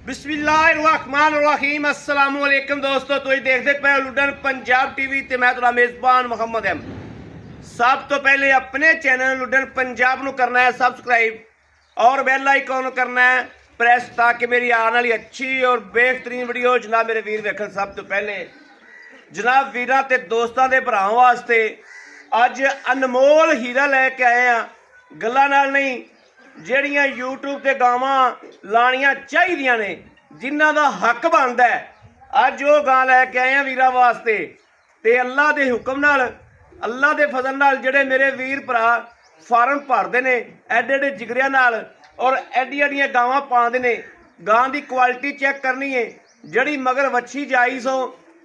बिस्मिल्लाहिर्रहमानिर्रहीम अस्सलाम वालेकुम दोस्तों, तुम देखते पे लुडन पंजाब टीवी ते मैं तुहाडा मेज़बान मुहम्मद एम। सब तो पहले अपने चैनल लुडन पंजाब नू करना है सबसक्राइब और बैल आइकॉन करना है प्रेस, ताकि मेरी आने वाली अच्छी और बेहतरीन वीडियो जनाब मेरे वीर वेखन। सब तो पहले जनाब वीरां ते दोस्तां दे भरावां वास्ते अज अनमोल हीरा लैके आए हैं। गल्लां नाल नहीं, ਜਿਹੜੀਆਂ YouTube ਤੇ ਗਾਵਾਂ ਲਾਣੀਆਂ ਚਾਹੀਦੀਆਂ ਨੇ, ਜਿਨ੍ਹਾਂ ਦਾ ਹੱਕ ਬਣਦਾ ਹੈ, ਅੱਜ ਉਹ ਗਾਂ ਲੈ ਕੇ ਆਏ ਆ ਵੀਰਾਂ ਵਾਸਤੇ। ਤੇ ਅੱਲਾ ਦੇ ਹੁਕਮ ਨਾਲ, ਅੱਲਾ ਦੇ ਫਜ਼ਲ ਨਾਲ ਜਿਹੜੇ ਮੇਰੇ ਵੀਰ ਭਰਾ ਫਾਰਮ ਭਰਦੇ ਨੇ ਐਡੇ ਐਡੇ ਜਿਗਰਿਆਂ ਨਾਲ ਔਰ ਐਡੀਆਂ ਐਡੀਆਂ ਗਾਵਾਂ ਪਾਉਂਦੇ ਨੇ, ਗਾਂ ਦੀ ਕੁਆਲਿਟੀ ਚੈੱਕ ਕਰਨੀ ਹੈ। ਜਿਹੜੀ ਮਗਰ ਵੱਛੀ ਜਾਈ ਸੋ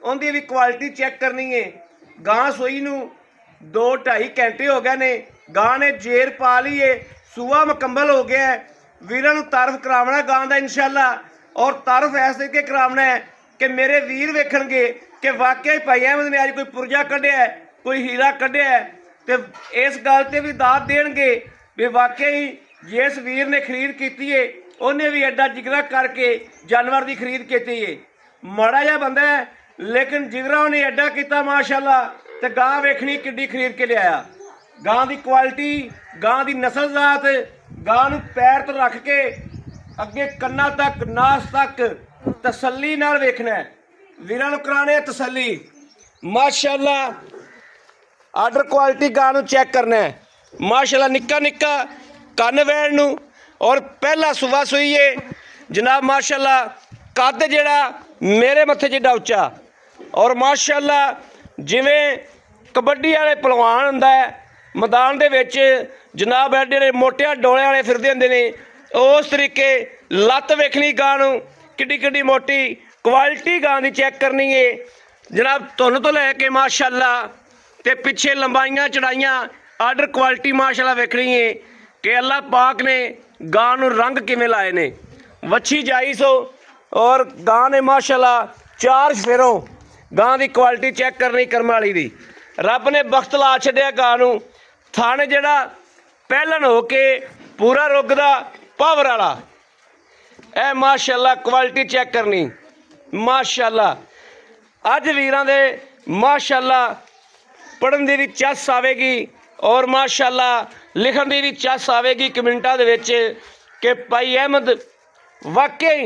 ਉਹਦੀ ਵੀ ਕੁਆਲਿਟੀ ਚੈੱਕ ਕਰਨੀ ਹੈ। ਗਾਂ ਸੂਈ ਨੂੰ 2-2.5 ਘੰਟੇ ਹੋ गए ने, गां ने जेर पा ली है, सूआ मुकम्मल हो गया है। वीरां नूं तारफ करावना गां दा इंशाअल्लाह, और तारफ ऐसे के करावना है कि मेरे वीर वेखणगे कि वाकई भाई अहमद ने अज कोई पुरजा कढ़िया है, कोई हीरा कढ़िया है। तो इस गल ते भी दाद देणगे भी वाकई जिस वीर ने खरीद की है उन्हें भी एडा जिगरा करके जानवर की खरीद की है। माड़ा जिहा बंदा है लेकिन जिगरा उन्हें एडा किया माशाअल्लाह। तो गां वेखनी किड्डी खरीद के लिया। गां की क्वालिटी, गां की नस्ल जात, गां नूं पैर तो रख के अगे कन्ना तक नास तक तसल्ली नाल वेखना है। वीरां नूं कराने तसल्ली माशाअल्लाह। आर्डर क्वालिटी गां नूं चैक करना है माशाअल्लाह। निक्का निक्का कन्न वैण नूं और पहला सुबह सूई है जनाब माशाअल्लाह। कद जिहड़ा मेरे मत्थे जिड्डा उच्चा और माशाअल्लाह जिवें कबड्डी वाले पहलवान हुंदा है मैदान दे विच जनाब एडे एडे मोटिया डोले वाले फिरदे हुंदे ने, उस तरीके लत्त वेखनी गां नूं किड्डी किड्डी मोटी। क्वालिटी गां दी चैक करनी है जनाब, धुन तो लैके माशाअल्लाह ते पिछे लंबाइयां चढ़ाइयां आर्डर क्वालिटी माशाअल्लाह वेखनी है कि अल्लाह पाक ने गां नूं रंग किवें लाए ने। वच्छी जाई सो और गां ने माशाअल्लाह 4 फेरों गां की क्वालिटी चैक करनी करम वाली दी। रब ने बख्त ला छड्डिया गां नूं। थण जिहड़ा पहलन हो के पूरा रुकदा पावर वाला ए माशाअल्लाह। क्वालिटी चैक करनी माशाअल्लाह। अज वीरां दे माशाअल्लाह पढ़न दी भी चस आवेगी और माशाअल्लाह लिखण दी भी चस आवेगी कमेंटां दे विच कि भाई अहमद वाकई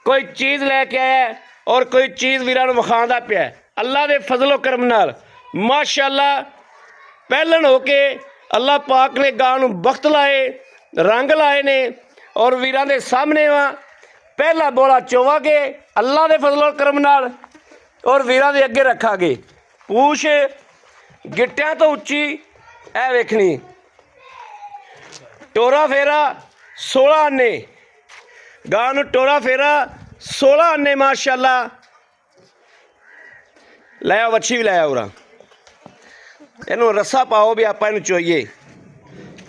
कोई चीज़ लैके आया और कोई चीज़ वीरां नूं विखांदा पिया। अल्लाह दे फजलो करम नाल माशाअल्लाह पहलन हो के अल्लाह पाक ने गां नूं बख्त लाए, रंग लाए ने और वीरां दे सामने वा पहला बोला चोवागे अल्लाह दे फजलो करम नाल और वीरां दे अगे रखांगे। पूछ गिट्टियां तो उच्ची ऐ वेखनी। टोरा फेरा 16 आने गां नूं, टोरा फेरा 16 आने माशाअल्लाह। लै आओ वच्छी भी लै आओ उरा, इनू रस्सा पाओ भी आप इनू चोईए।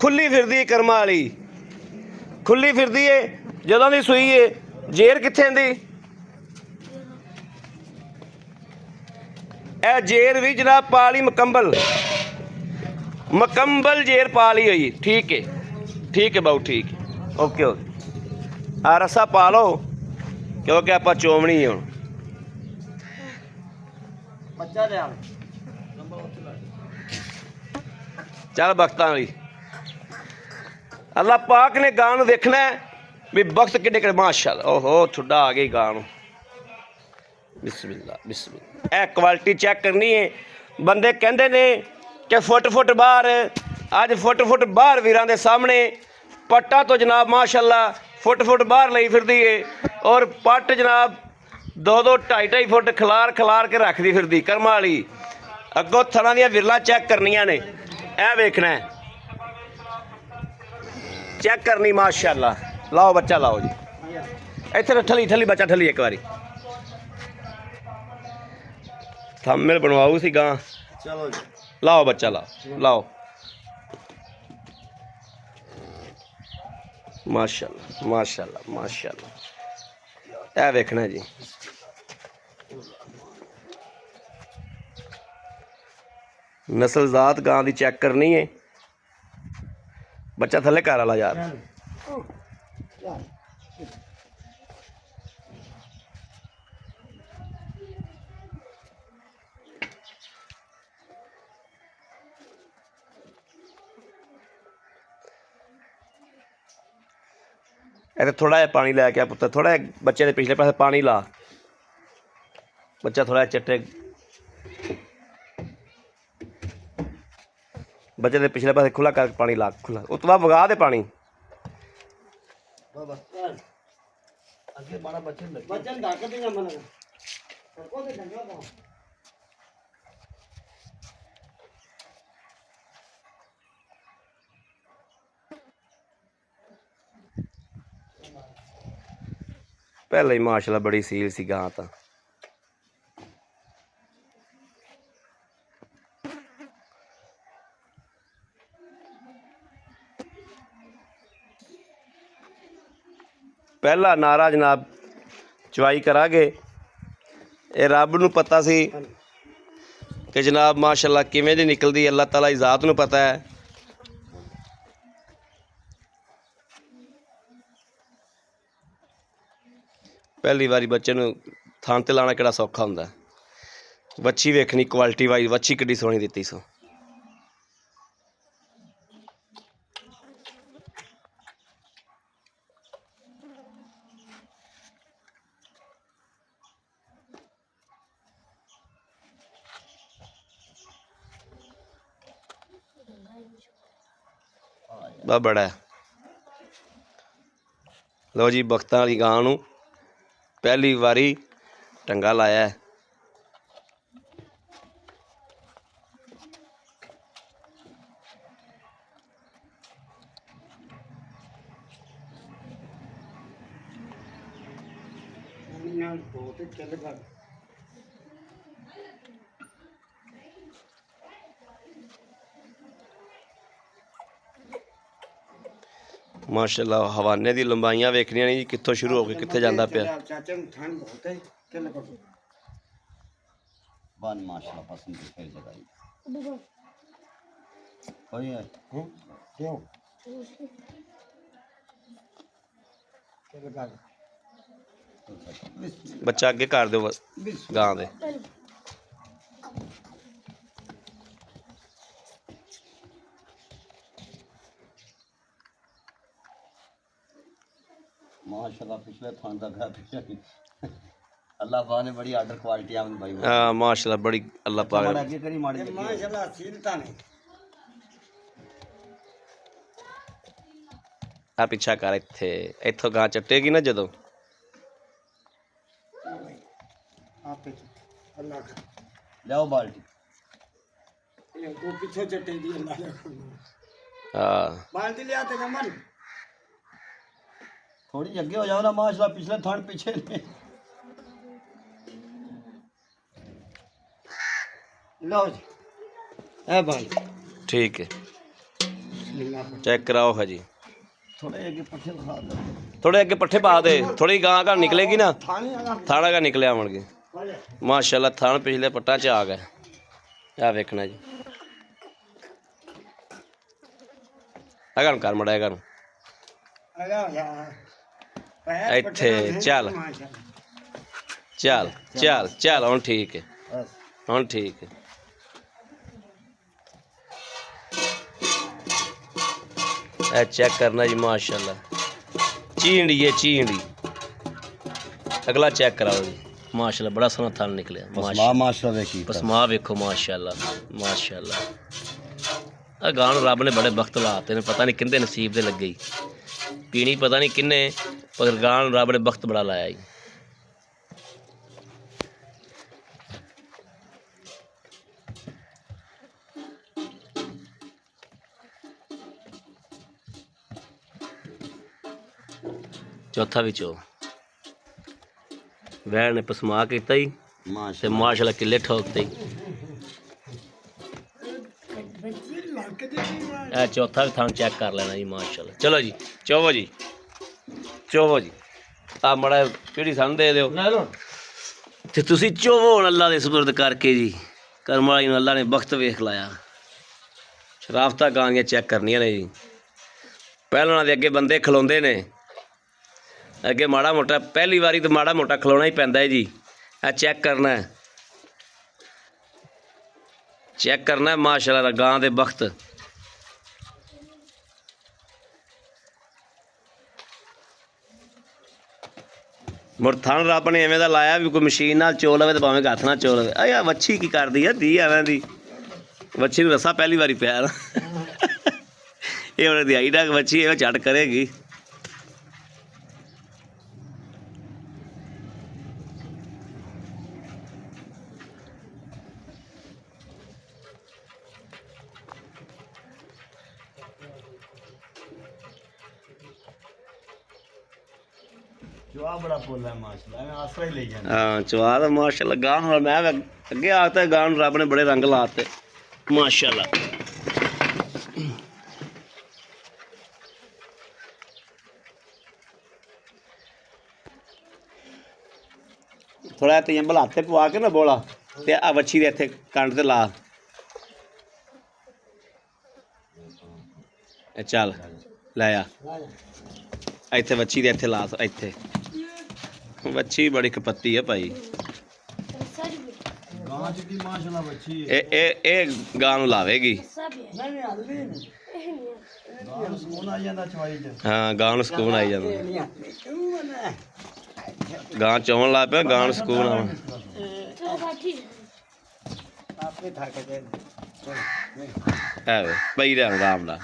खुली फिरदी करमा वाली, खुली फिरदी है जदों दी सूई है। जेर कित्थे दी ए जेर भी जनाब पा ली मुकम्मल, मुकम्मल जेर पा ली हुई। ठीक है बाऊ, ठीक है, ओके ओके। आ रस्सा पा लो क्योंकि आप चोमनी है। हुण चल बख्तां वाली अल्लाह पाक ने गां नूं देखना है भी बख्त किड्डे किड्डे माशाअल्लाह। ओहो ठुड्डा आ गई गां नूं। बिस्मिल्लाह बिस्मिल्लाह। ए क्वालिटी चैक करनी है। बंदे कहंदे ने कि फुट बाहर, अज फुट बाहर वीरां दे सामने पट्टा तो जनाब माशाअल्लाह फुट बाहर लई फिरदी है और पट जनाब 2-2 2.5 फुट खलार के रखदी फिरदी करम वाली। अगों थणां दियां विरलां चैक करनियां ने, ऐ वेखना है चैक करनी माशाअल्लाह। लाओ बच्चा लाओ जी, इत्थे ठली बच्चा ठली एक बारी थंबनेल बनवाऊ सी गां। चलो जी लाओ बच्चा लाओ माशाअल्लाह माशाअल्लाह माशाअल्लाह। ऐ वेखना जी नस्ल जात गां की चैक करनी है। बच्चा थले कर वाला यार ਇੱਥੇ ਥੋੜਾ ਜਿਹਾ ਪਾਣੀ ਲੈ ਕੇ ਆ ਪੁੱਤਰ, ਥੋੜਾ ਜਿਹਾ ਬੱਚੇ ਦੇ ਪਿਛਲੇ ਪਾਸੇ ਪਾਣੀ ਲਾ, ਬੱਚਾ ਥੋੜਾ ਜਿਹਾ ਚਿੱਟੇ, ਬੱਚੇ ਦੇ ਪਿਛਲੇ ਪਾਸੇ ਖੁੱਲਾ ਕਰਕੇ ਪਾਣੀ ਲਾ, ਖੁੱਲਾ। ਉਸ ਤੋਂ ਬਾਅਦ ਵਗਾ ਦੇ ਪਾਣੀ। ਅੱਗੇ ਮਾੜਾ ਬੱਚਨ ਢੱਕ ਦੇਗਾ ਮਨ ਸਰਕੋ ਤੇ ਢੰਗਾ ਪਾ। ਪਹਿਲਾਂ ਹੀ ਮਾਸ਼ਾਅੱਲਾ ਬੜੀ ਸੀਲ ਸੀ ਗਾਂ ਤਾਂ। ਪਹਿਲਾ ਨਾਰਾ ਜਨਾਬ ਚਵਾਈ ਕਰਾਂਗੇ। ਇਹ ਰੱਬ ਨੂੰ ਪਤਾ ਸੀ ਕਿ ਜਨਾਬ ਮਾਸ਼ਾਅੱਲਾ ਕਿਵੇਂ ਦੀ ਨਿਕਲਦੀ, ਅੱਲਾਹ ਤਾਲਾ ਦੀ ਜ਼ਾਤ ਨੂੰ ਪਤਾ ਹੈ। ਪਹਿਲੀ ਵਾਰੀ ਬੱਚੇ ਨੂੰ ਥਾਂ ਤੇ ਲਾਣਾ ਕਿਹੜਾ ਸੌਖਾ ਹੁੰਦਾ। ਵੱਛੀ ਵੇਖਣੀ ਕੁਆਲਿਟੀ ਵਾਈਜ਼, ਵੱਛੀ ਕਿੱਡੀ ਸੋਹਣੀ ਦਿੱਤੀ ਸੋ। ਬਾ ਬੜਾ ਲਓ ਜੀ, ਬਖਤਾਂ ਵਾਲੀ ਗਾਂ ਨੂੰ ਪਹਿਲੀ ਵਾਰੀ ਟੰਗਾ ਲਾਇਆ ਹੈ। ਨਾਲ ਬਹੁਤ ਚੱਲ ਗਾ। ਮਾਸ਼ਾਅੱਲਾ ਹਵਾਨੇ ਦੀ ਲੰਬਾਈਆਂ ਵੇਖਣੀਆਂ ਨਹੀਂ ਜੀ, ਕਿੱਥੋਂ ਸ਼ੁਰੂ ਹੋ ਕੇ ਕਿੱਥੇ ਜਾਂਦਾ ਪਿਆ। ਚਾਚਾ ਨੂੰ ਠੰਡ ਬਹੁਤ ਹੈ ਕਿ ਲਗਾ बन माशाल्लाह पसंद की फिर जगह कोई है क्यों कि लगा ਬੱਚਾ ਅੱਗੇ ਕਰ ਦਿਓ ਗਾਂ ਦੇ। माशाल्लाह पिछले थान तक है पिछले अल्लाह पाक ने बड़ी आर्डर क्वालिटी आमद भाई हाँ माशाल्लाह बड़ी अल्लाह पाक हमारे आगे करी माड़ी लगी है। माशाल्लाह सीलता नहीं ਆ ਪਿੱਛਾ ਕਰ, ਇੱਥੇ ਇੱਥੋਂ ਗਾਂ ਚੱਟੇਗੀ ਨਾ ਜਦੋਂ। आप अल्लाह का लाओ बाल्टी ये वो पीछे चटे दी अल्लाह का ਹਾਂ बाल्टी ले आते कमन थोड़ी आगे हो जाओ ना माशाल्लाह पिछले थान पीछे ने लो जी ए भाई ठीक है, बिस्मिल्लाह चेक कराओ। हाँ जी, थोड़े आगे पीछे खा दो थोड़े अगे पट्ठे पा दे, थोड़ी गां का निकलेगी ना, थाने आगा थाना का निकले आवन माशाल्लाह। थान पिछले पट्टा च आ गए। आ वेखना जी, अगन कर मड़ा अगन आगा यार ਇੱਥੇ ਚੱਲ ਚੱਲ ਚੱਲ ਚੱਲ ਹੁਣ ਠੀਕ ਹੈ, बस ਹੁਣ ਠੀਕ ਹੈ। ਇਹ ਚੈੱਕ करना जी माशाल्लाह, चींडी है चींडी। अगला चेक कराओ जी माशाल्लाह, बड़ा सोहना थान निकलिया माशाल्लाह। माशाल्लाह देखी पसमा वेखो माशाल्लाह माशाल्लाह। आ गां रब ने बड़े वक्त लाते ने, पता नहीं किंदे नसीब दे लगे ही पीनी, पता नहीं किन्ने, पर गां रब ने वक्त बड़ा लाया ही। चौथा भी चो वैन ने पसमा किया ही ते माशाल्लाह माशाल्लाह किले ठोकते ही। चौथा भी थान चेक कर लेना जी माशाल्लाह। चलो जी चोवो जी चोवो जी, आ मड़ा पीढ़ी सन दे दो ते तुसी चोवो हुण अल्लाह दे सुपुर्द करके जी। करम वाली नूं अल्लाह ने वक्त वेख लाया। शराफतां गांियां चेक करनियां ने जी। पहले उन्हां दे अगे बंदे खलोंदे ने, अगे माड़ा मोटा पहली बारी तो माड़ा मोटा खलोना ही पैंदा है जी। आ चेक करना है, चेक करना है माशाल्लाह गां दे वक्त। ਮੁੜ ਥਣ ਰੱਬ ਨੇ ਐਵੇਂ ਦਾ ਲਾਇਆ ਵੀ ਕੋਈ ਮਸ਼ੀਨ ਨਾਲ ਚੋ ਲਵੇ ਤੇ ਭਾਵੇਂ ਹੱਥ ਨਾਲ ਚੋ ਲਵੇ। ਆ ਵੱਛੀ ਕੀ ਕਰਦੀ ਆ ਦੀ ਐਵੇਂ ਦੀ ਵੱਛੀ ਨੂੰ ਰੱਸਾ ਪਹਿਲੀ ਵਾਰੀ ਪਿਆ ਨਾ। ਇਹ ਹੁਣ ਦਿਹਾਈ ਡਾਕ ਵੱਛੀ ਇਹ ਝੱਟ ਕਰੇਗੀ। ਚਵਾ ਬੜਾ ਫੁੱਲ ਹੈ ਮਾਸ਼ਾਅੱਲਾ, ਐਵੇਂ ਆਸਰਾ ਹੀ ਲਈ ਜਾਂਦਾ। ਹਾਂ ਚਵਾ ਤਾਂ ਮਾਸ਼ਾਅੱਲਾ ਗਾਂ ਨੂੰ ਮੈਂ ਅੱਗੇ ਆਖਤਾ ਗਾਂ ਨੂੰ ਰੱਬ ਨੇ ਬੜੇ ਰੰਗ ਲਾਤੇ ਮਾਸ਼ਾਅੱਲਾ। ਥੋੜਾ ਤੇਂਬਲ ਹੱਥੇ ਪਵਾ ਕੇ ਨਾ ਬੋਲਾ ਤੇ ਆ ਵੱਛੀ ਦੇ ਇੱਥੇ ਕੰਡ ਤੇ ਲਾ। ਇਹ ਚੱਲ ਲੈ ਆ ਇੱਥੇ ਵੱਛੀ ਦੇ ਇੱਥੇ ਲਾ। ਇੱਥੇ ਵੱਛੀ ਬੜੀ ਕਪੱਤੀ ਹੈ ਭਾਈ। ਗਾਂ ਚ ਕੀ ਮਾਸ਼ਾਅੱਲਾ ਬੱਚੀ ਇਹ ਗਾਂ ਨੂੰ ਲਾਵੇਗੀ। ਨਹੀਂ ਹਲਦੀ ਨਹੀਂ, ਗਾਂ ਨੂੰ ਸਕੂਨ ਆ ਜਾਂਦਾ ਚਵਾਈ ਚ। ਹਾਂ ਗਾਂ ਨੂੰ ਸਕੂਨ ਆਈ ਜਾਂਦਾ। ਗਾਂ ਚੋਣ ਲੱਗ ਪਿਆ ਗਾਂ ਨੂੰ ਸਕੂਨ ਆਉਣ। ਆਪੇ ਥੱਕ ਗਏ। ਐਵੇਂ ਪਈ ਰਹਿਣ ਆਰਾਮ ਨਾਲ।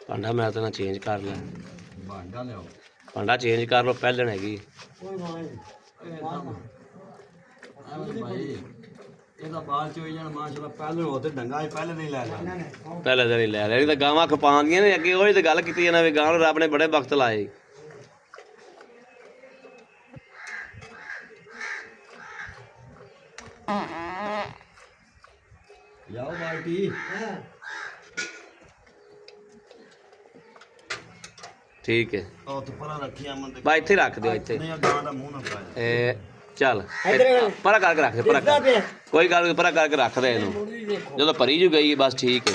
ਭਾਂਡਾ ਮੈਂ ਤਾਂ ਨਾ ਚੇਂਜ ਕਰ ਲਿਆ। ਭਾਂਡਾ ਲਿਆਓ, ਭਾਂਡਾ ਚੇਂਜ ਕਰ ਲਓ ਪਹਿਲਣ ਹੈਗੀ। ਕੋਈ ਨਹੀਂ ਐਵੇਂ ਭਾਈ ਇਹਦਾ ਬਾਲ ਚੋਈ ਜਾਣ ਮਾਸ਼ਾਅੱਲਾ। ਪਹਿਲੇ ਹੋ ਤੇ ਡੰਗਾ ਹੀ ਪਹਿਲੇ ਨਹੀਂ ਲੈ ਲੈਣਾ। ਪਹਿਲੇ ਦਿਨ ਹੀ ਲੈ ਲਿਆ। ਤਾਂ ਗਾਵਾਂ ਖਪਾਉਂਦੀਆਂ ਨੇ ਅੱਗੇ ਉਹੀ ਤਾਂ ਗੱਲ ਕੀਤੀ ਜਾਂਦਾ ਵੀ ਗਾਂ ਨੂੰ ਰੱਬ ਨੇ ਬੜੇ ਵਕਤ ਲਾਏ। ਲਿਆਓ ਬਾਲਟੀ। ਠੀਕ ਹੈ ਉਹ ਤੇ ਪਰਾਂ ਰੱਖੀ ਅਮਨ ਦੇ। ਬਾ ਇੱਥੇ ਰੱਖ ਦਿਓ ਇੱਥੇ। ਨਹੀਂ ਗਾਂ ਦਾ ਮੂੰਹ ਨਾ ਪਾਇਆ। ਇਹ ਚੱਲ ਪਰਾਂ ਕਰਕੇ ਰੱਖ ਦੇ ਪਰਾਂ ਕਰ। ਕੋਈ ਗੱਲ ਨਹੀਂ ਪਰਾਂ ਕਰਕੇ ਰੱਖ ਦੇ ਇਹਨੂੰ। ਜਦੋਂ ਭਰੀ ਜੂ ਗਈ ਬਸ ਠੀਕ ਹੈ।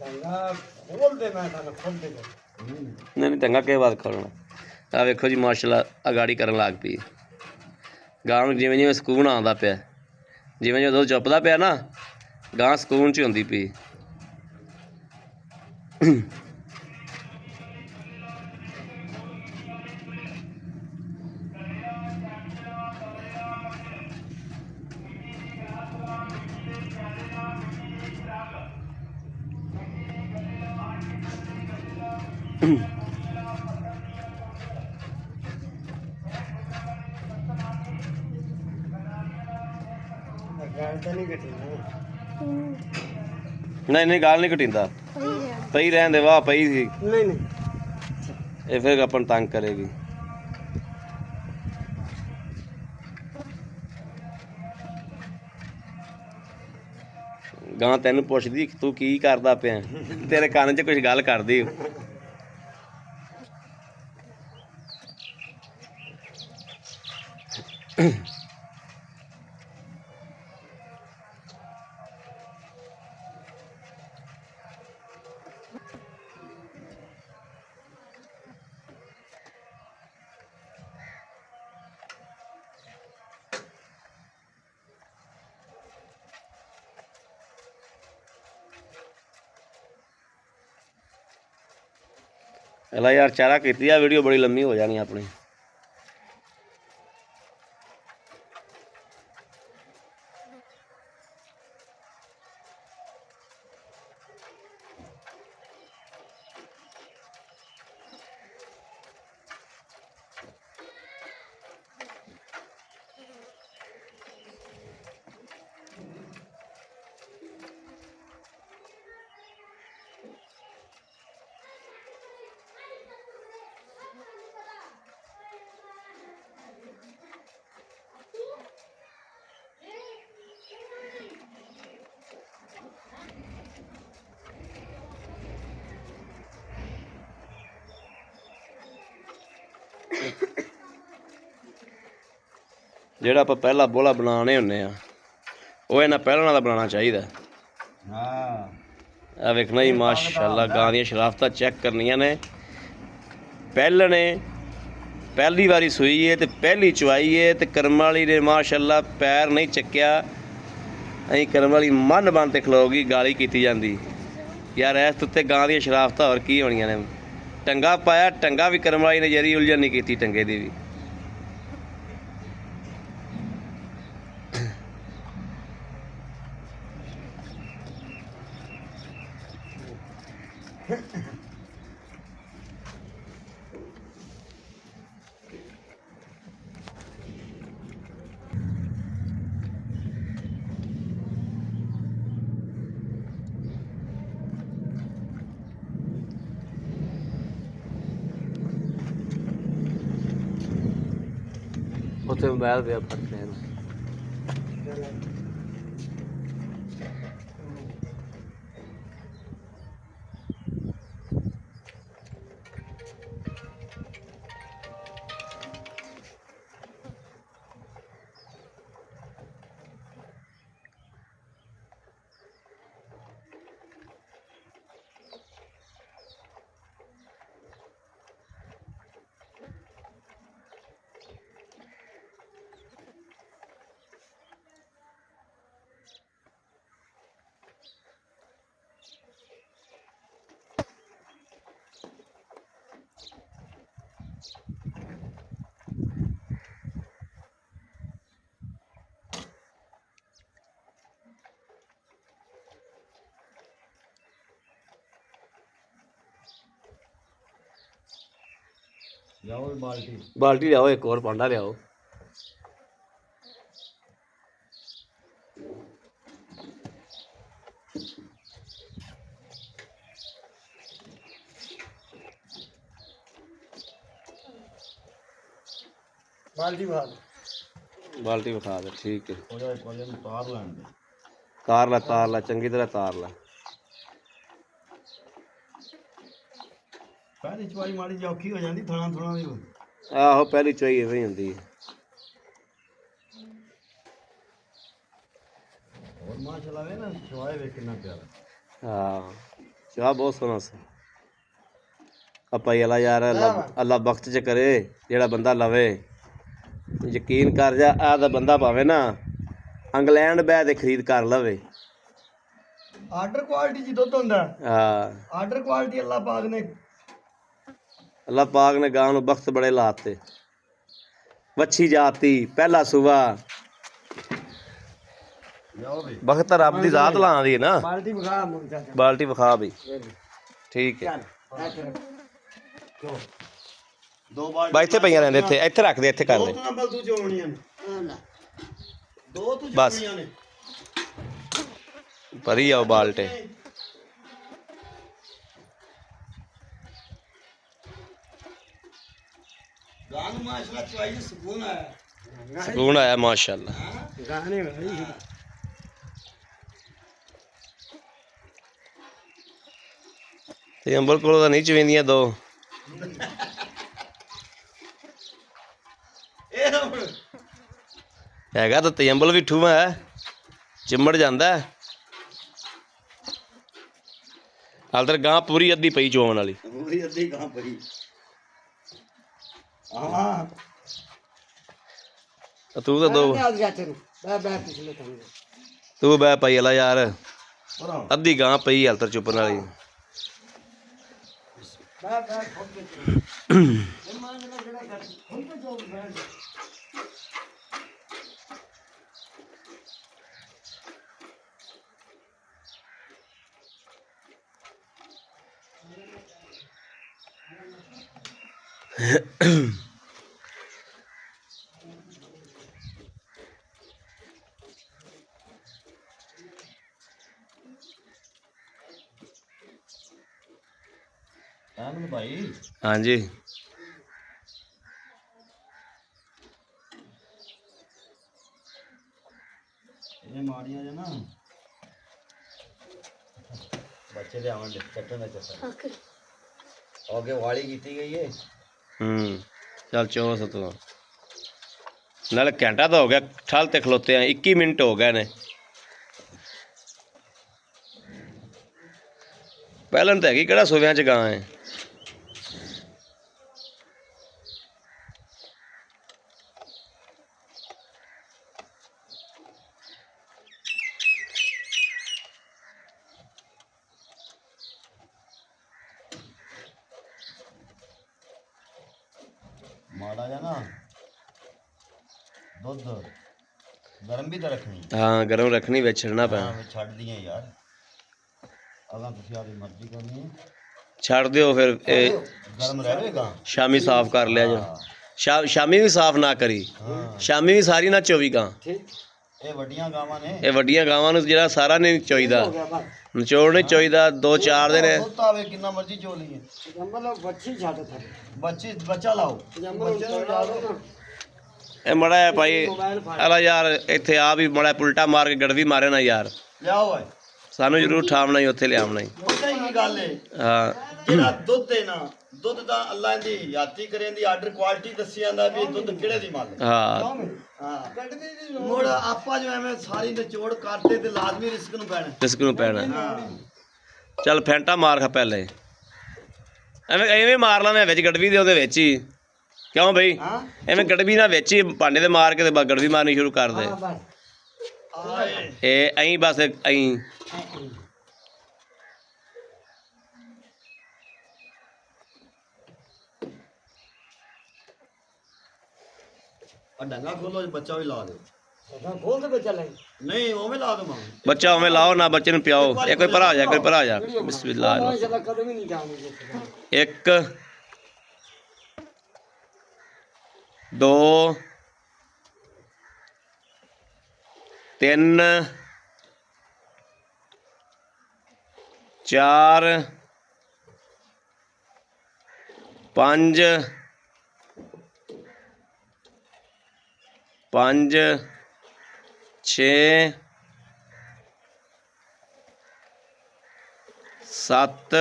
ਚੰਗਾ ਖੋਲ ਦੇ, ਮੈਂ ਤੁਹਾਨੂੰ ਖੋਲ ਦੇ। ਨਹੀਂ ਨਹੀਂ ਚੰਗਾ ਕਿਸੇ ਬਾਤ ਖੋਲਣਾ। ਆ ਵੇਖੋ ਜੀ ਮਾਸ਼ਾਅੱਲਾ ਅਗਾੜੀ ਕਰਨ ਲੱਗ ਪਈ ਗਾਂ ਨੂੰ। ਜਿਵੇਂ ਜਿਵੇਂ ਸਕੂਨ ਆਉਂਦਾ ਪਿਆ, ਜਿਵੇਂ ਜਦੋਂ ਚੁੱਪਦਾ ਪਿਆ ਨਾ ਗਾਂ ਸਕੂਨ 'ਚ ਹੁੰਦੀ ਪਈ। ਗੱਲ ਤਾਂ ਨਹੀਂ ਘਟੀ ਨਾ। ਨਹੀਂ ਨਹੀਂ ਗੱਲ ਨਹੀਂ ਘਟਿੰਦਾ। ਪਈ ਰਹਿਣ ਦੇ। ਵਾਹ ਪਈ ਸੀ ਨਹੀਂ ਨਹੀਂ ਇਹ ਫਿਰ ਆਪਾਂ ਨੂੰ ਤੰਗ ਕਰੇਗੀ। ਗਾਂ ਤੈਨੂੰ ਪੁੱਛਦੀ ਤੂੰ ਕੀ ਕਰਦਾ ਪਿਆ। ਤੇਰੇ ਕੰਨ 'ਚ ਕੁਝ ਗੱਲ ਕਰਦੀ। ਇਹਲਾ ਯਾਰ ਚਾਰਾ ਕੀਤੀ ਆ, ਵੀਡੀਓ ਬੜੀ ਲੰਮੀ ਹੋ ਜਾਣੀ ਆਪਣੀ। ਜਿਹੜਾ ਆਪਾਂ ਪਹਿਲਾ ਬੋਲਾ ਬਣਾਉਣੇ ਹੁੰਦੇ ਆ, ਉਹ ਇਹਨਾਂ ਪਹਿਲਾਂ ਦਾ ਬਣਾਉਣਾ ਚਾਹੀਦਾ। ਹਾਂ ਆ ਵੇਖਣਾ ਜੀ, ਮਾਸ਼ਾਅੱਲਾ ਗਾਂ ਦੀਆਂ ਸ਼ਰਾਫਤਾਂ ਚੈੱਕ ਕਰਨੀਆਂ ਨੇ। ਪਹਿਲ ਨੇ ਪਹਿਲੀ ਵਾਰੀ ਸੂਈ ਹੈ ਤੇ ਪਹਿਲੀ ਚਵਾਈ ਹੈ, ਤੇ ਕਰਮ ਵਾਲੀ ਨੇ ਮਾਸ਼ਾਅੱਲਾ ਪੈਰ ਨਹੀਂ ਚੱਕਿਆ। ਅਸੀਂ ਕਰਮ ਵਾਲੀ ਮਨ ਬਣ ਤੇ ਖਲੋਗੀ, ਗਾਲੀ ਕੀਤੀ ਜਾਂਦੀ ਯਾਰ ਇਸ ਉੱਤੇ ਗਾਂ ਦੀਆਂ ਸ਼ਰਾਫਤਾਂ ਹੋਰ ਕੀ ਹੋਣੀਆਂ ਨੇ। ਟੰਗਾ ਪਾਇਆ, ਟੰਗਾ ਵੀ ਕਰਮ ਵਾਲੀ ਨੇ ਜਰੀ ਉਲਝਣ ਨਹੀਂ ਕੀਤੀ ਟੰਗੇ ਦੀ ਵੀ। ਉੱਥੇ ਮੋਬਾਈਲ ਪਿਆ ਫੜਦੇ ਨੇ। ਜਾਓ ਬਾਲਟੀ ਲਿਆਓ, ਇੱਕ ਹੋਰ ਭਾਂਡਾ ਲਿਆਓ। ਬਾਲਟੀ ਵਿਖਾ ਦੇ, ਠੀਕ ਹੈ। ਤਾਰ ਲੈ ਚੰਗੀ ਤਰ੍ਹਾਂ ਤਾਰ ਲੈ। ਪਹਿਲੀ ਚਵਾਈ ਮਾੜੀ ਜਿਹੀ ਔਖੀ ਹੋ ਜਾਂਦੀ, ਥੋੜਾ ਥੋੜਾ ਵੀ। ਆਹੋ ਪਹਿਲੀ ਚੋਈ ਐਵੇਂ ਹੀ ਹੁੰਦੀ ਹੈ। ਹੋਰ ਮਾਸ਼ਾਅੱਲਾ ਵੇ ਨਾ ਚਵਾਈ ਵੇ ਕਿੰਨਾ ਪਿਆਰਾ। ਹਾਂ ਚਾਹ ਬਹੁਤ ਸੋਹਣਾ ਸੀ। ਆਪਾਂ ਅੱਲਾ ਯਾਰ ਅੱਲਾ ਬਖਤ ਚ ਕਰੇ, ਜਿਹੜਾ ਬੰਦਾ ਲਵੇ। ਯਕੀਨ ਕਰ ਜਾ, ਆਹ ਦਾ ਬੰਦਾ ਭਾਵੇਂ ਨਾ ਇੰਗਲੈਂਡ ਬਹਿ ਤੇ ਖਰੀਦ ਕਰ ਲਵੇ। ਆਰਡਰ ਕੁਆਲਿਟੀ ਜੀ ਦੁੱਧ ਹੁੰਦਾ। ਹਾਂ ਆਰਡਰ ਕੁਆਲਿਟੀ ਅੱਲਾ ਪਾਕ ਨੇ ਗਾਂ ਨੂੰ ਬਖਤ ਬੜੇ ਲਾਤੇ। ਵੱਛੀ ਜਾਤੀ ਪਹਿਲਾ ਸੂਬਾ, ਬਖਤ ਰੱਬ ਦੀ ਜ਼ਾਤ ਲਾਉਂਦੀ ਹੈ ਨਾ। ਬਾਲਟੀ ਵਿਖਾ ਮੁੰਡਾ, ਬਾਲਟੀ ਵਿਖਾ ਬਈ, ਠੀਕ ਹੈ। ਦੋ ਬਾਲਟੀ ਬਾ ਇੱਥੇ ਪਈਆਂ ਰਹਿੰਦੇ, ਇੱਥੇ ਰੱਖ ਦੇ, ਇੱਥੇ ਕਰ ਦੇ। ਦੋ ਨੰਬਰ ਤੂੰ ਚੋਣੀਆਂ ਨੇ, ਦੋ ਤੂੰ ਬਸ। ਚੋਣੀਆਂ ਨੇ। ਭਰੀ ਆਓ ਬਾਲਟੇ। ਗਾਂ ਨੂੰ ਮਾਸ਼ਾਅੱਲਾ ਚਵਾਈ ਚ ਸਕੂਨ ਆਇਆ। ਸਕੂਨ ਆਇਆ ਮਾਸ਼ਾਅੱਲਾ। ਗਾਣੇ ਭਾਈ ਤੇ ਅੰਬਲ ਕੋਲੋਂ ਤਾਂ ਨਹੀਂ ਚਵੇਂਦੀਆਂ ਦੋ। ਇਹ ਹੁਣ ਹੈਗਾ ਤਾਂ ਤੇਂਬਲ ਵੀ ਠੂਆ ਹੈ, ਚਿੰਮੜ ਜਾਂਦਾ। ਹਾਲ ਤੱਕ ਗਾਂ ਪੂਰੀ ਅੱਧੀ ਪਈ ਚੋਣ ਵਾਲੀ। ਪੂਰੀ ਅੱਧੀ ਗਾਂ ਪਈ। ਹਾਂ ਤੂੰ ਤਾਂ ਦੋ, ਤੂੰ ਬੈ ਪਈ ਵਾਲਾ ਯਾਰ, ਅੱਧੀ ਗਾਂ ਪਈ ਹਾਲ ਤੱਕ ਚੁੱਪਣ ਵਾਲੀ। अहमद भाई हाँ जी ये माड़ियां जो ना बच्चे ले आवन चट्टन का चट्टा ओके वाली कीती गई है चल चो सतवा नाले घंटा तो हो गया ठल ते खलोते हैं 21 मिनट हो गए ने पहले तो हैगी किहड़ा सुविया च गां है माड़ा जा ना दुध गर्म भी तो रखनी हाँ गर्म रखनी वे छड़ना पैना हाँ छड़ दिए यार अगर तुम आपकी मर्जी करनी है छड़ दियो फिर गर्म रहेगा शामी साफ कर लिया जो शामी भी साफ ना करी शामी भी सारी ना चोवी गां ये वड्डियां गावां ने ਇਹ ਵੱਡੀਆਂ ਗਾਵਾਂ ਨੂੰ ਜਿਹੜਾ ਸਾਰਾ ਨਹੀਂ ਚੋਈਦਾ ਨਿਚੋੜ ਨਹੀਂ ਚੋਈਦਾ 2-4 ਦਿਨ ਦੁੱਧ ਆਵੇ ਕਿੰਨਾ ਮਰਜੀ ਚੋ ਲਈਏ ਬੱਚੀ ਬੱਚਾ ਲਾਓ ਬੱਚੇ ਨੂੰ ਲਾ ਦਿਓ ਨਾ ਇਹ ਮੜਾ ਹੈ ਭਾਈ ਅਲਾ ਯਾਰ ਇੱਥੇ ਆ ਵੀ ਮੜਾ ਪੁਲਟਾ ਮਾਰ ਕੇ ਗੜਵੀ ਮਾਰੇ ਨਾ ਯਾਰ ਲਿਆਓ ਓਏ ਸਾਨੂੰ ਜ਼ਰੂਰ ਠਾਮਣਾ ਹੀ ਉੱਥੇ ਲਿਆਉਣਾ ਹੀ ਪਤਾ ਕੀ ਗੱਲ ਹੈ ਹਾਂ ਜਿਹੜਾ ਦੁੱਧ ਹੈ ਨਾ ਦੁੱਧ ਦਾ ਅੱਲਾ ਦੀ ਯਾਤੀ ਕਰੇ ਦੀ ਆਰਡਰ ਕੁਆਲਿਟੀ ਦੱਸੀ ਜਾਂਦਾ ਵੀ ਇਹ ਦੁੱਧ ਕਿਹੜੇ ਦੀ ਮਾਲ ਹੈ ਹਾਂ ਹਾਂ ਮੁੜ ਆਪਾਂ ਜੋ ਐਵੇਂ ਸਾਰੀ ਨਿਚੋੜ ਕਰਦੇ ਤੇ ਲਾਜ਼ਮੀ ਰਿਸਕ ਨੂੰ ਪੈਣਾ ਰਿਸਕ ਨੂੰ ਪੈਣਾ ਹਾਂ ਚੱਲ ਫੈਂਟਾ ਮਾਰ ਖਾ ਪਹਿਲੇ ਐਵੇਂ ਮਾਰ ਲਾ ਮੈਂ ਵਿੱਚ ਗੜਵੀ ਦੇ ਉਹਦੇ ਵਿੱਚ ਹੀ ਕਿਉਂ ਬਈ ਹਾਂ ਐਵੇਂ ਗੜਵੀ ਨਾਲ ਵਿੱਚ ਹੀ ਭਾਂਡੇ ਤੇ ਮਾਰ ਕੇ ਤੇ ਗੜਵੀ ਮਾਰਨੀ ਸ਼ੁਰੂ ਕਰ ਦੇ ਆਏ ਇਹ ਐਂ ਬਸ ਐਂ ਆ ਡੰਗਾ ਖੋਲੋ ਬੱਚਾ ਵੀ ਲਾ ਦਿਓ ਖੋਲ ਦੇ ਬੱਚਾ ਲੈ ਨਹੀਂ ਉਵੇਂ ਲਾ ਦਵਾਂ ਬੱਚਾ ਉਵੇਂ ਲਾਓ ਨਾ ਬੱਚੇ ਨੂੰ ਪਿਆਓ ਇਹ ਕੋਈ ਭਰਾ ਜਾ ਕੋਈ ਭਰਾ ਜਾ ਬਿਸਮਿਲ੍ਲਾ ਮਾਸ਼ਾਅੱਲਾ ਕਦਮ ਹੀ ਨਹੀਂ ਜਾਣਗੇ 1 2 3 4 5 5 6 7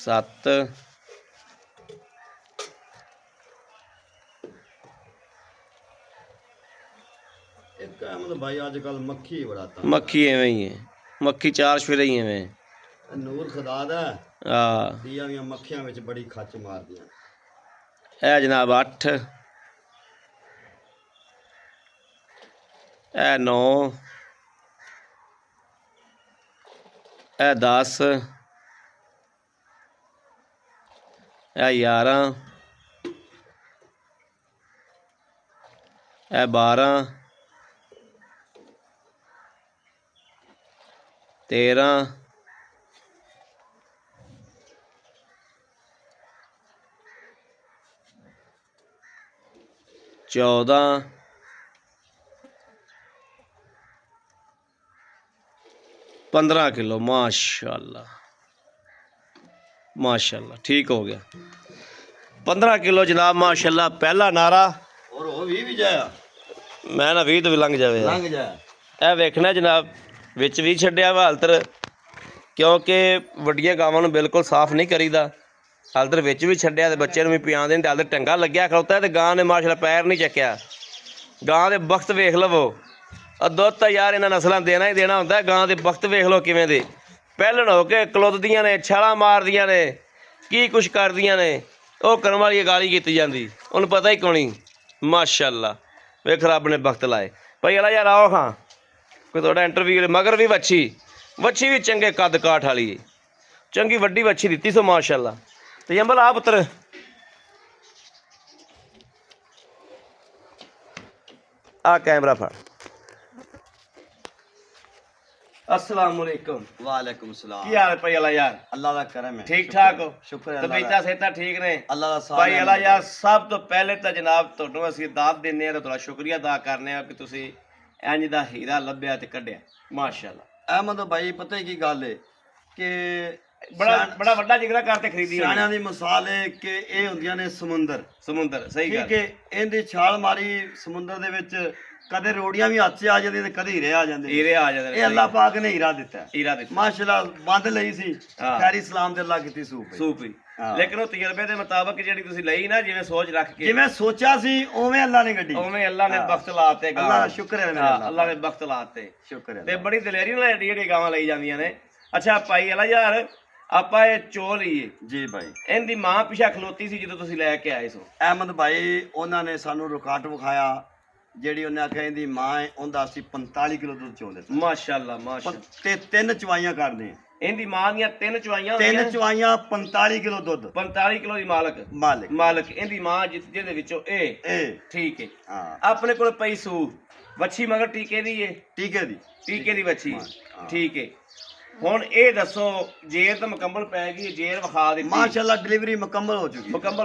7 ਇੱਕ ਅਹਿਮਦ ਭਾਈ ਅੱਜ ਕੱਲ ਮੱਖੀ ਬੜਾ ਤਾਂ ਮੱਖੀ ਐਵੇਂ ਹੀ ਹੈ ਮੱਖੀ ਚਾਰ ਸਵੇਰੇ ਹੀ ਐਵੇਂ ਨੂਰ ਖੁਦਾ ਦਾ ਆ ਦੀਆਂ ਦੀਆਂ ਮੱਖੀਆਂ ਵਿੱਚ ਬੜੀ ਖੱਚ ਮਾਰਦੀਆਂ ਇਹ ਜਨਾਬ 8 ਇਹ 9 ਇਹ 10 ਇਹ 11 ਇਹ 12 13 14 15 किलो माशाल्लाह माशाल्लाह ठीक हो गया 15 किलो जनाब माशाल्लाह पहला नारा ਔਰ ਉਹ ਵੀ ਜਾਇਆ मैं ना 20 तो भी लंघ जावे ਲੰਘ ਜਾਇਆ ਇਹ ਵੇਖਣਾ ਜਨਾਬ ਵਿੱਚ ਵੀ ਛੱਡਿਆ ਵਾ ਹਾਲਤਰ ਕਿਉਂਕਿ ਵੱਡੀਆਂ ਗਾਵਾਂ ਨੂੰ ਬਿਲਕੁਲ ਸਾਫ਼ ਨਹੀਂ ਕਰੀਦਾ ਹਾਲਤਰ ਵਿੱਚ ਵੀ ਛੱਡਿਆ ਤੇ ਬੱਚੇ ਨੂੰ ਵੀ ਪਿਆਉਂਦੇ ਨੇ ਹਾਲਤਰ ਟੰਗਾ ਲੱਗਿਆ ਖੜੋਤਾ ਤੇ ਗਾਂ ਨੇ ਮਾਸ਼ਾਅੱਲਾ ਪੈਰ ਨਹੀਂ ਚੱਕਿਆ ਗਾਂ ਦੇ ਵਕਤ ਵੇਖ ਲਵੋ ਆ ਦੁੱਧ ਤਾਂ ਯਾਰ ਇਹਨਾਂ ਨਸਲਾਂ ਦੇਣਾ ਹੀ ਦੇਣਾ ਹੁੰਦਾ ਗਾਂ ਦੇ ਵਕਤ ਵੇਖ ਲਓ ਕਿਵੇਂ ਦੇ ਪਹਿਲਣ ਹੋ ਕੇ ਕਲੁੱਦਦੀਆਂ ਨੇ ਛਾਲਾਂ ਮਾਰਦੀਆਂ ਨੇ ਕੀ ਕੁਛ ਕਰਦੀਆਂ ਨੇ ਉਹ ਕਰਮ ਵਾਲੀ ਗਾਲੀ ਕੀਤੀ ਜਾਂਦੀ ਉਹਨੂੰ ਪਤਾ ਹੀ ਕੋਣੀ ਮਾਸ਼ਾਅੱਲਾ ਵੇਖ ਰੱਬ ਨੇ ਵਕਤ ਲਾਏ ਭਾਈ ਅਲਾ ਯਾਰ ਆਓ ਖਾਂ ਕੋਈ ਤੁਹਾਡਾ ਇੰਟਰਵਿਊ ਮਗਰ ਵੀ ਵੱਛੀ ਵੀ ਚੰਗੇ ਕੱਦ ਕਾਠ ਵਾਲੀ ਹੈ, ਚੰਗੀ ਵੱਡੀ ਵੱਛੀ ਦਿੱਤੀ ਸੋ ਮਾਸ਼ਾਅੱਲਾ। ਤੇ ਅੰਬਲ ਆ ਪੁੱਤਰ ਆ ਕੈਮਰਾ ਫੜ। अस्सलाम वालेकुम। वालेकुम सलाम। की हाल है भाई अला यार? अल्लाह का करम है। ठीक ठाक हो? शुक्र है तबीयतां सेहतां ठीक ने? अल्लाह का साथ भाई अला यार सब तो पहले तो जनाब ਤੁਹਾਨੂੰ ਅਸੀਂ ਦਾਤ ਦਿੰਨੇ ਆ ਤੇ ਤੁਹਾਡਾ ਸ਼ੁਕਰੀਆ ਅਦਾ ਕਰਨੇ ਆ ਕਿ ਤੁਸੀਂ ਇੰਜ ਦਾ ਹੀਰਾ ਲੱਭਿਆ ਤੇ ਕੱਢਿਆ ਮਾਸ਼ਾਅੱਲਾ। ਅਹਿਮਦ ਭਾਈ ਪਤਾ ਕੀ ਗੱਲ ਹੈ ਕਿ ਬੜਾ ਵੱਡਾ ਜਿਗਰਾ ਕਰਕੇ ਖਰੀਦੀ ਹੋਈ ਸਿਆਣਿਆਂ ਦੀ ਮਿਸਾਲ ਹੈ ਕਿ ਇਹ ਹੁੰਦੀਆਂ ਨੇ ਸਮੁੰਦਰ ਸਹੀ ਗੱਲ। ਠੀਕ ਹੈ, ਇਹਦੀ ਛਾਲ ਮਾਰੀ ਸਮੁੰਦਰ ਦੇ ਵਿੱਚ, ਕਦੇ ਰੋੜੀਆਂ ਵੀ ਹੱਥ 'ਚ ਆ ਜਾਂਦੀਆਂ ਤੇ ਕਦੇ ਹੀਰੇ ਆ ਜਾਂਦੇ ਨੇ। ਇਹ ਅੱਲਾਹ ਪਾਕ ਨੇ ਹੀਰਾ ਦਿੱਤਾ ਹੈ। ਮਾਸ਼ਾਅੱਲਾ ਬੰਦ ਲਈ ਸੀ ਖੈਰੀ ਸਲਾਮ ਦੇ ਅੱਲਾਹ ਕੀਤੀ ਸੂਪ ਹੀ। ਲੇਕਿਨ ਉਹ ਤਜਰਬੇ ਦੇ ਮੁਤਾਬਕ ਜਿਹੜੀ ਤੁਸੀਂ ਲਈ ਨਾ, ਜਿਵੇਂ ਸੋਚ ਰੱਖ ਕੇ ਜਿਵੇਂ ਸੋਚਿਆ ਸੀ ਉਵੇਂ ਅੱਲਾਹ ਨੇ ਗੱਡੀ, ਉਵੇਂ ਅੱਲਾਹ ਨੇ ਬਖਤ ਲਾਤੇ। ਅੱਲਾਹ ਸ਼ੁਕਰ ਹੈ ਮੇਰਾ, ਅੱਲਾਹ ਨੇ ਬਖਤ ਲਾਤੇ ਸ਼ੁਕਰ ਹੈ। ਤੇ ਬੜੀ ਦਲੇਰੀ ਨਾਲ ਜਿਹੜੀ ਗਾਵਾਂ ਲਈ ਜਾਂਦੀਆਂ ਨੇ। ਅੱਛਾ ਭਾਈ ਅਲਾ ਯਾਰ ਆਪਾਂ ਇਹ ਚੋ ਲਈਏ ਜੀ ਭਾਈ, ਇਹਦੀ ਮਾਂ ਪਿਛਾ ਖਲੋਤੀ ਸੀ ਜਦੋਂ ਤੁਸੀਂ ਲੈ ਕੇ ਆਏ ਸੋ? ਅਹਿਮਦ ਭਾਈ ਉਹਨਾਂ ਨੇ ਸਾਨੂੰ ਰਿਕਾਰਡ ਵਿਖਾਇਆ, ਜਿਹੜੀ ਉਹਨੇ ਆਖਿਆ ਇਹਦੀ ਮਾਂ ਹੈ, ਉਹਦਾ ਅਸੀਂ 45 ਕਿਲੋ ਦੁੱਧ ਚੋਂਦੇ ਸੀ। ਮਾਸ਼ਾਅੱਲਾ ਮਾਸ਼ਾਅੱਲਾ। ਤੇ 3 ਚਵਾਈਆਂ ਕਰਦੇ ਆ। ਇਹਦੀ ਮਾਂ ਦੀਆਂ 3 ਚਵਾਈਆਂ 3 ਚਵਾਈਆਂ 45 ਕਿਲੋ ਦੁੱਧ, 45 ਕਿਲੋ ਦੀ ਮਾਲਕ ਇਹਦੀ ਮਾਂ ਜਿਹਦੇ ਵਿੱਚੋਂ ਇਹ ਠੀਕ ਹੈ। ਹਾਂ, ਆਪਣੇ ਕੋਲ ਪਈ ਸੂ ਵੱਛੀ ਮਗਰ ਟੀਕੇ ਦੀ ਏ, ਟੀਕੇ ਦੀ ਵੱਛੀ ਠੀਕ ਹੈ। ਹੁਣ ਇਹ ਦੱਸੋ ਜੇਰ ਤਾਂ ਮੁਕੰਮਲ ਪੈ ਗਈ, ਜੇਰ ਵਿਖਾ ਦਿੱਤੀ ਮਾਸ਼ਾਅੱਲਾ, ਡਿਲੀਵਰੀ ਮੁਕੰਮਲ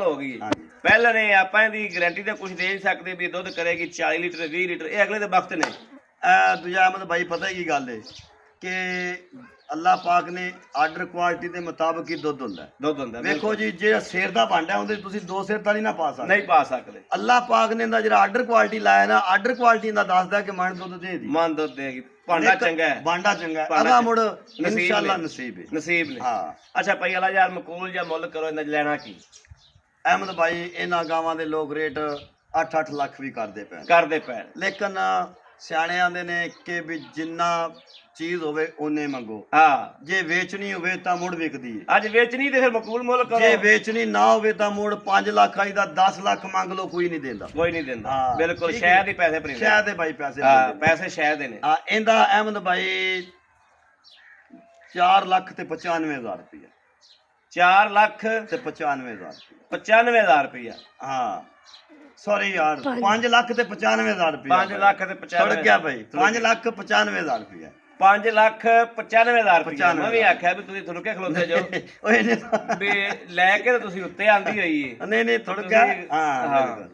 ਹੋ ਗਈ ਹੈ। ਪਹਿਲਾਂ ਨੇ ਆਪਾਂ ਇਹਦੀ ਗਾਰੰਟੀ ਤਾਂ ਕੁਝ ਦੇ ਨਹੀਂ ਸਕਦੇ ਵੀ ਦੁੱਧ ਕਰੇਗੀ 40 ਲੀਟਰ 20 ਲੀਟਰ, ਇਹ ਅਗਲੇ ਦੇ ਵਕਤ ਨੇ। ਦੂਜਾ ਅਹਿਮਦ ਭਾਈ ਪਤਾ ਕੀ ਗੱਲ ਹੈ ਕਿ ਅੱਲਾਹ ਪਾਕ ਨੇ ਆਰਡਰ ਕੁਆਲਿਟੀ ਦੇ ਮੁਤਾਬਕ ਹੀ ਦੁੱਧ ਹੁੰਦਾ। ਵੇਖੋ ਜੀ, ਜਿਹੜਾ ਸੇਰ ਦਾ ਭਾਂਡਾ ਉਹਦੇ ਤੁਸੀਂ 2 ਸੇਰ ਤਾਂ ਨਹੀਂ ਪਾ ਸਕਦੇ। ਅੱਲਾਹ ਪਾਕ ਨੇ ਇਹਦਾ ਜਿਹੜਾ ਆਰਡਰ ਕੁਆਲਿਟੀ ਲਾਇਆ ਨਾ, ਆਰਡਰ ਕੁਆਲਿਟੀ ਦਾ ਦੱਸਦਾ ਕਿ ਮਨ ਦੁੱਧ ਦੇਗੀ, ਭਾਂਡਾ ਚੰਗਾ ਹੈ, ਅਗਾ ਮੁੜ ਇਨਸ਼ਾਅੱਲਾ ਨਸੀਬ ਨੇ। ਹਾਂ, ਅੱਛਾ ਭਾਈ ਅਲਾ ਯਾਰ ਮਕੂਲ ਜਾਂ ਮੁੱਲ ਕਰੋ ਇਹਨਾਂ ਲੈਣਾ ਕੀ? ਅਹਿਮਦ ਭਾਈ ਇਹਨਾਂ ਗਾਵਾਂ ਦੇ ਲੋਕ ਰੇਟ 8-8 ਲੱਖ ਵੀ ਕਰਦੇ ਪਏ, ਲੇਕਿਨ ਸਿਆਣੇ ਆਂਦੇ ਨੇ ਕਿ ਵੀ ਜਿੰਨਾ ਚੀਜ਼ ਹੋਵੇ ਉਹਨੇ ਮੰਗੋ। ਹਾਂ, ਜੇ ਵੇਚਣੀ ਹੋਵੇ ਤਾਂ ਮੁੜ ਵਿਕਦੀ ਹੈ। ਅੱਜ ਵੇਚਣੀ ਤੇ ਫਿਰ ਮਕੂਲ ਮੁੱਲ ਕਰੋ, ਜੇ ਵੇਚਣੀ ਨਾ ਹੋਵੇ ਤਾਂ ਮੁੜ 5 ਲੱਖ ਆਈ ਦਾ 10 ਲੱਖ ਮੰਗ ਲਓ, ਕੋਈ ਨਹੀਂ ਦਿੰਦਾ। ਬਿਲਕੁਲ ਸ਼ਾਇਦ ਹੀ ਪੈਸੇ ਭਰੇ, ਸ਼ਾਇਦ ਦੇ ਭਾਈ ਪੈਸੇ ਸ਼ਾਇਦ ਦੇ ਨੇ। ਇਹਦਾ ਅਹਿਮਦ ਭਾਈ 4 ਲੱਖ ਤੇ 95,000 ਰੁਪਇਆ, 4 ਲੱਖ ਤੇ 95,000 ਰੁਪਇਆ। ਹਾਂ ਸੌਰੀ ਯਾਰ, 5 ਲੱਖ ਤੇ 95,000 ਰੁਪਇਆ, 5 ਲੱਖ ਤੇ 95 ਥੋੜ ਗਿਆ ਭਾਈ, 5 ਲੱਖ 95,000 ਰੁਪਇਆ, 5 ਲੱਖ 95,000 ਰੁਪਇਆ। ਮੈਂ ਵੀ ਆਖਿਆ ਵੀ ਤੁਸੀਂ ਥੋੜੇ ਕੇ ਖਲੋਤੇ ਜਾਓ ਵੀ ਲੈ ਕੇ ਤੁਸੀਂ ਉੱਤੇ ਆਂਦੀ ਹੋਈ ਹੈ। ਨਹੀਂ ਥੋੜ ਗਿਆ। ਹਾਂ,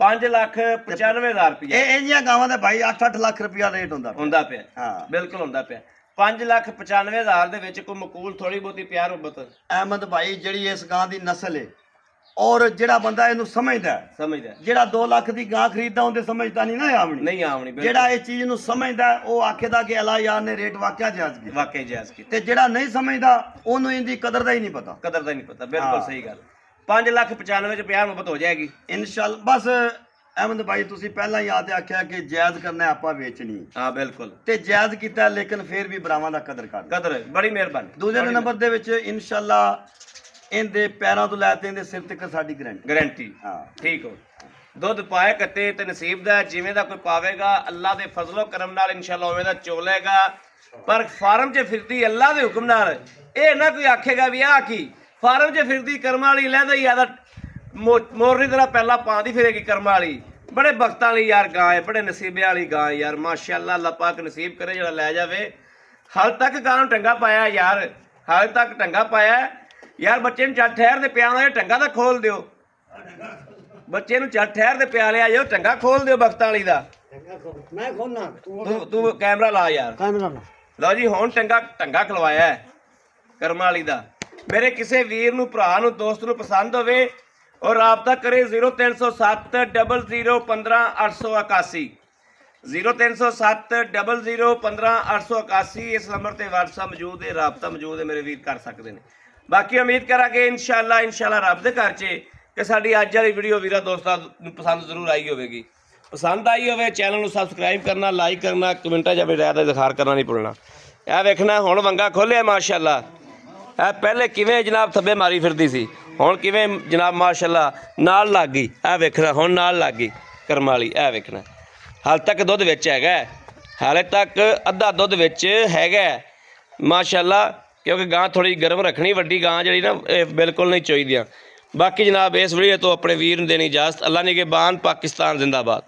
5 ਲੱਖ 95,000 ਰੁਪਇਆ। ਇਹ ਜੀਆਂ ਗਾਵਾਂ ਦਾ ਭਾਈ 8-8 ਲੱਖ ਰੁਪਇਆ ਰੇਟ ਹੁੰਦਾ ਪਿਆ। ਹਾਂ, ਬਿਲਕੁਲ ਹੁੰਦਾ ਪਿਆ। 5 ਲੱਖ 95,000 ਦੇ ਵਿੱਚ ਕੋਈ ਮਕੂਲ ਥੋੜੀ ਬਹੁਤੀ ਪਿਆਰ ਮੁਹੱਬਤ। ਅਹਿਮਦ ਭਾਈ ਜਿਹੜੀ ਇਸ ਗਾਂ ਦੀ ਨਸਲ ਹੈ, ਔਰ ਜਿਹੜਾ ਬੰਦਾ ਇਹਨੂੰ ਸਮਝਦਾ, ਜਿਹੜਾ 2 ਲੱਖ ਦੀ ਗਾਂ ਖਰੀਦਦਾ ਉਹਦੇ ਸਮਝਦਾ ਨਹੀਂ ਆਵਣੀ। ਜਿਹੜਾ ਇਹ ਚੀਜ਼ ਨੂੰ ਸਮਝਦਾ ਉਹ ਆਖੇਦਾ ਕਿ ਅਲਾ ਯਾਰ ਨੇ ਰੇਟ ਵਾਕਿਆ ਜਾਇਜ਼ ਕੀਤਾ, ਤੇ ਜਿਹੜਾ ਨਹੀਂ ਸਮਝਦਾ ਉਹਨੂੰ ਇਹਦੀ ਕਦਰ ਦਾ ਹੀ ਨਹੀਂ ਪਤਾ। ਬਿਲਕੁਲ ਸਹੀ ਗੱਲ। 5 ਲੱਖ 95 ਚ ਪਿਆਰ ਮੁਹੱਬਤ ਹੋ ਜਾਏਗੀ ਇਨਸ਼ਾਅੱਲਾ। ਬਸ ਅਹਿਮਦ ਭਾਈ ਤੁਸੀਂ ਪਹਿਲਾਂ ਹੀ ਆਤੇ ਆਖਿਆ ਕਿ ਜਾਇਜ਼ ਕਰਨਾ ਆਪਾਂ ਵੇਚਣੀ। ਹਾਂ ਬਿਲਕੁਲ, ਤੇ ਜਾਇਜ਼ ਕੀਤਾ, ਲੇਕਿਨ ਫਿਰ ਵੀ ਭਰਾਵਾਂ ਦਾ ਕਦਰ ਬੜੀ ਮਿਹਰਬਾਨੀ। ਦੂਜੇ ਨੰਬਰ ਦੇ ਵਿੱਚ ਇਨਸ਼ਾਅੱਲਾ ਇਹਦੇ ਪੈਰਾਂ ਤੋਂ ਲੈ ਤੇ ਇਹਦੇ ਸਿਰ ਤੱਕ ਸਾਡੀ ਗਾਰੰਟੀ। ਹਾਂ ਠੀਕ ਹੋ, ਦੁੱਧ ਪਾਏ ਕੱਤੇ ਤੇ ਨਸੀਬ ਦਾ, ਜਿਵੇਂ ਦਾ ਕੋਈ ਪਾਵੇਗਾ ਅੱਲਾ ਦੇ ਫਜ਼ਲੋ ਕਰਮ ਨਾਲ ਇਨਸ਼ਾਅੱਲਾ ਉਵੇਂ ਦਾ ਚੋਲੇਗਾ। ਪਰ ਫਾਰਮ 'ਚ ਫਿਰਦੀ ਅੱਲਾ ਦੇ ਹੁਕਮ ਨਾਲ, ਇਹ ਨਾ ਕੋਈ ਆਖੇਗਾ ਵੀ ਆਹ ਕੀ ਫਾਰਮ 'ਚ ਫਿਰਦੀ ਕਰਮਾਂ ਵਾਲੀ ਲੈਂਦਾ ਹੀ ਆਦਾ ਮੋਰਨੀ ਤਰ੍ਹਾਂ ਪਹਿਲਾਂ ਪਾਉਂਦੀ ਫਿਰੇਗੀ ਕਰਮਾਂ ਵਾਲੀ। ਬੜੇ ਬਖਤਾਂ ਵਾਲੀ ਯਾਰ ਗਾਂ ਹੈ, ਬੜੇ ਨਸੀਬਿਆਂ ਵਾਲੀ ਗਾਂ ਯਾਰ ਮਾਸ਼ਾਅੱਲਾ। ਅੱਲਾ ਪਾਕ ਨਸੀਬ ਕਰੇ ਜਿਹੜਾ ਲੈ ਜਾਵੇ। ਹਾਲ ਤੱਕ ਗਾਂ ਨੂੰ ਟੰਗਾ ਪਾਇਆ ਯਾਰ, ਹਾਲ ਤੱਕ ਟੰਗਾ ਪਾਇਆ ਯਾਰ। ਬੱਚੇ ਨੂੰ ਚੱਲ ਠਹਿਰ ਦੇ ਪਿਆ ਹੋਇਆ, ਟੰਗਾ ਤਾਂ ਖੋਲ ਦਿਓ। ਬੱਚੇ ਨੂੰ ਚੱਲ ਠਹਿਰ ਦੇ ਪਿਆ ਲਿਆ ਜੋ, ਟੰਗਾ ਖੋਲ ਦਿਓ ਬਖਤਾਂ ਵਾਲੀ ਦਾ। ਮੈਂ ਖੋਲਣਾ, ਤੂੰ ਕੈਮਰਾ ਲਾ ਯਾਰ। ਲਓ ਜੀ, ਹੁਣ ਟੰਗਾ ਖਲਵਾਇਆ ਕਰਮਾਂ ਵਾਲੀ ਦਾ। ਮੇਰੇ ਕਿਸੇ ਵੀਰ ਨੂੰ, ਭਰਾ ਨੂੰ, ਦੋਸਤ ਨੂੰ ਪਸੰਦ ਹੋਵੇ ਔਰ ਰਾਬਤਾ ਕਰੇ 0307 00 15 881 0307 00 15 881। ਇਸ ਨੰਬਰ ਤੇ WhatsApp ਮੌਜੂਦ ਹੈ, ਰਾਬਤਾ ਮੌਜੂਦ ਹੈ, ਮੇਰੇ ਵੀਰ ਕਰ ਸਕਦੇ ਨੇ। ਬਾਕੀ ਉਮੀਦ ਕਰਾਂਗੇ ਇਨਸ਼ਾਅੱਲਾ ਰੱਬ ਦੇ ਘਰ 'ਚ ਕਿ ਸਾਡੀ ਅੱਜ ਵਾਲੀ ਵੀਡੀਓ ਵੀਰਾਂ ਦੋਸਤਾਂ ਨੂੰ ਪਸੰਦ ਜ਼ਰੂਰ ਆਈ ਹੋਵੇਗੀ। ਪਸੰਦ ਆਈ ਹੋਵੇ ਚੈਨਲ ਨੂੰ ਸਬਸਕ੍ਰਾਈਬ ਕਰਨਾ, ਲਾਈਕ ਕਰਨਾ, ਕਮੈਂਟਾਂ 'ਚ ਆਪਣੀ ਰਾਏ ਦਾ ਇਜ਼ਹਾਰ ਕਰਨਾ ਨਹੀਂ ਭੁੱਲਣਾ। ਇਹ ਵੇਖਣਾ ਹੁਣ ਵੰਗਾ ਖੋਲਿਆ ਮਾਸ਼ਾਅੱਲਾ। ਇਹ ਪਹਿਲੇ ਕਿਵੇਂ ਜਨਾਬ ਥੱਬੇ ਮਾਰੀ ਫਿਰਦੀ ਸੀ, ਹੁਣ ਕਿਵੇਂ ਜਨਾਬ ਮਾਸ਼ਾਅੱਲਾ ਨਾਲ ਲੱਗ ਗਈ। ਇਹ ਵੇਖਣਾ ਹੁਣ ਨਾਲ ਲੱਗ ਗਈ ਕਰਮਾਂ ਵਾਲੀ। ਇਹ ਵੇਖਣਾ ਹਾਲ ਤੱਕ ਦੁੱਧ ਵਿੱਚ ਹੈਗਾ, ਹਾਲੇ ਤੱਕ ਅੱਧਾ ਦੁੱਧ ਵਿੱਚ ਹੈਗਾ ਮਾਸ਼ਾਅੱਲਾ, ਕਿਉਂਕਿ ਗਾਂ ਥੋੜੀ ਗਰਮ ਰੱਖਣੀ, ਵੱਡੀ ਗਾਂ ਜਿਹੜੀ ਨਾ ਇਹ ਬਿਲਕੁਲ ਨਹੀਂ ਚਾਹੀਦੀਆਂ। ਬਾਕੀ ਜਨਾਬ ਇਸ ਵੀਡੀਓ ਤੋਂ ਆਪਣੇ ਵੀਰ ਨੂੰ ਦੇਣੀ ਇਜਾਜ਼ਤ। ਅੱਲਾ ਨਿਗਹਿਬਾਨ, ਪਾਕਿਸਤਾਨ ਜ਼ਿੰਦਾਬਾਦ।